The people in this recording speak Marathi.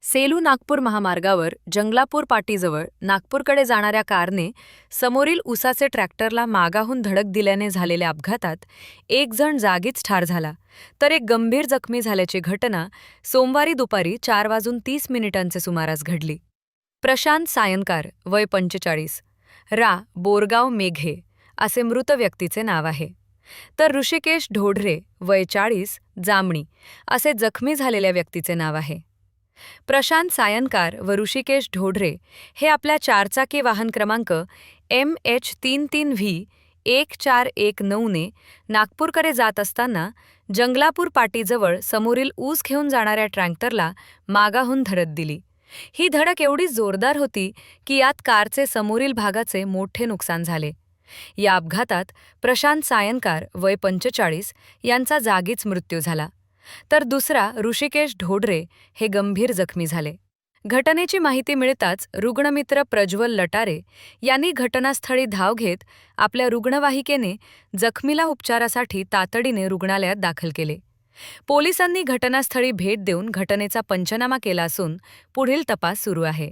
सेलू नागपूर महामार्गावर जंगलापूर पाटीजवळ नागपूरकडे जाणाऱ्या कारने समोरील उसाचे ट्रॅक्टरला मागाहून धडक दिल्याने झालेल्या अपघातात एक जण जागीच ठार झाला, तर एक गंभीर जखमी झाल्याची घटना सोमवारी दुपारी 4:30 सुमारास घडली. प्रशांत सायंकार, वय 45, रा बोरगाव मेघे असे मृत व्यक्तीचे नाव आहे. तर ऋषिकेश ढोढरे, वय 40, जामणी असे जखमी झालेल्या व्यक्तीचे नाव आहे. प्रशांत सायंकार व ऋषिकेश ढोढरे हे आपल्या चारचाकी वाहन क्रमांक MH33V1419 ने नागपूरकडे जात असताना जंगलापूर पाटीजवळ समोरील ऊस घेऊन जाणाऱ्या ट्रॅक्टरला मागाहून धडक दिली. ही धडक एवढी जोरदार होती की यात कारचे समोरील भागाचे मोठे नुकसान झाले. या अपघातात प्रशांत सायंकार, वय 45, यांचा जागीच मृत्यू झाला, तर दुसरा ऋषिकेश ढोढरे हे गंभीर जखमी झाले. घटनेची माहिती मिळताच रुग्णमित्र प्रज्वल लटारे यांनी घटनास्थळी धाव घेत आपल्या रुग्णवाहिकेने जखमीला उपचारासाठी तातडीने रुग्णालयात दाखल केले. पोलिसांनी घटनास्थळी भेट देऊन घटनेचा पंचनामा केला असून पुढील तपास सुरू आहे.